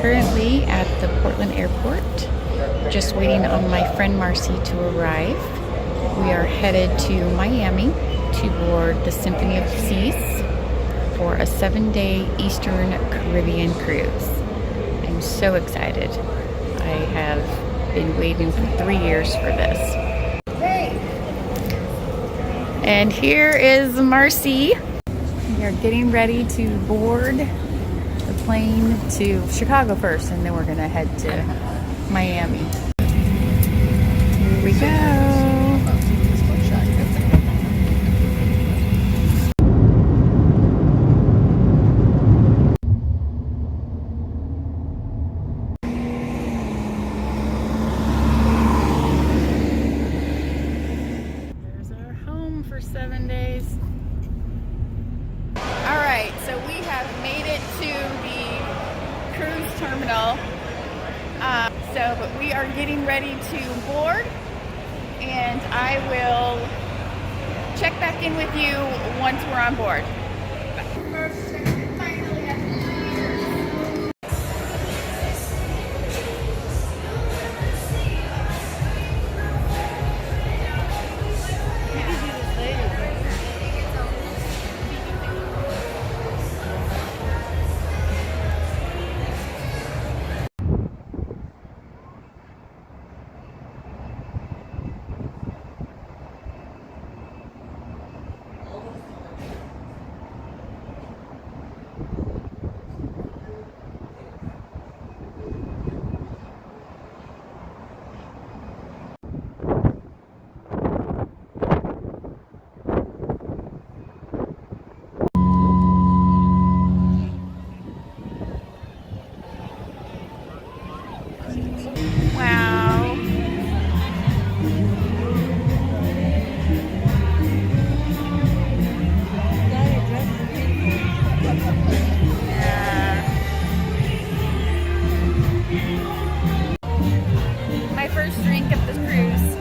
Currently at the Portland airport, just waiting on my friend Marcy to arrive. We are headed to Miami to board the Symphony of Seas for a 7-day Eastern Caribbean cruise. I'm so excited. I have been waiting for 3 years for this. And here is Marcy. We are getting ready to board the plane to Chicago first, and then we're gonna head to Miami. Here we go. There's our home for 7 days. All right, so we have made it to the cruise terminal. But we are getting ready to board, and I will check back in with you once we're on board. Wow. Yeah. My first drink of the cruise.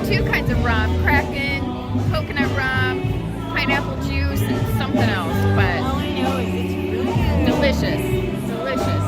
Two kinds of rum, Kraken, coconut rum, pineapple juice, and something else, but all I know is it's really good. Delicious, delicious.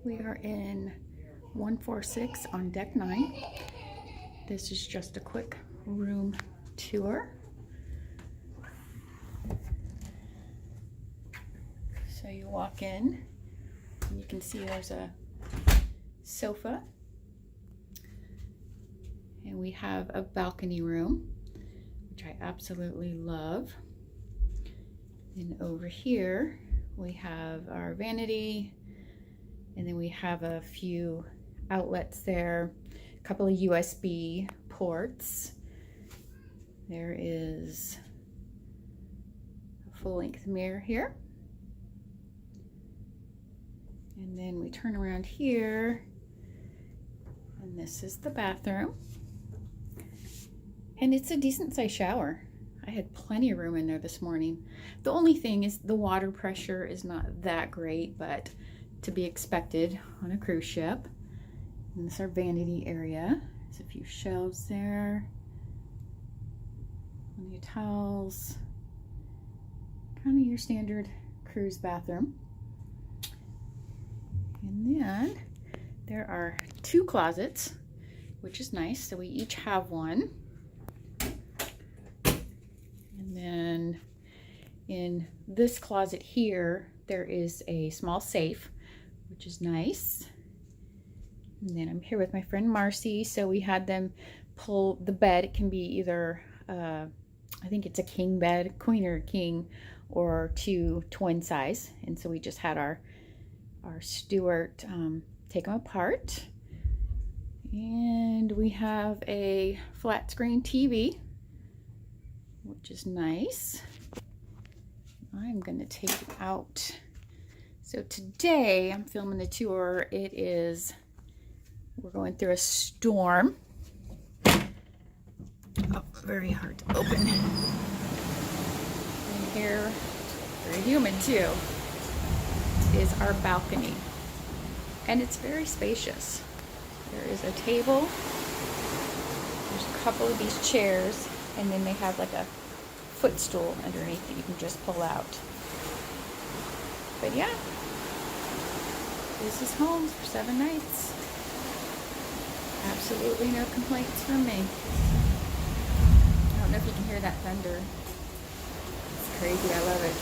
We are in 146 on deck 9. This is just a quick room tour. So you walk in, and you can see there's a sofa, and we have a balcony room, which I absolutely love. And over here we have our vanity, and then we have a few outlets there, a couple of USB ports. There is a full-length mirror here. And then we turn around here, and this is the bathroom. And it's a decent-sized shower. I had plenty of room in there this morning. The only thing is the water pressure is not that great, but to be expected on a cruise ship. And this is our vanity area. There's a few shelves there. Plenty of towels. Kind of your standard cruise bathroom. And then there are 2 closets, which is nice. So we each have one. And In this closet here, there is a small safe, which is nice. And then I'm here with my friend Marcy. So we had them pull the bed. It can be either, I think it's a king bed, queen or king, or 2 twin size. And so we just had our Stuart take them apart. And we have a flat screen TV, which is nice. I'm going to take it out. So today I'm filming the tour. We're going through a storm. Oh, very hard to open. And here, very humid too, is our balcony. And it's very spacious. There is a table. There's a couple of these chairs, and then they have like a footstool underneath that you can just pull out. But yeah, this is home for 7 nights. Absolutely no complaints from me. I don't know if you can hear that thunder. It's crazy, I love it.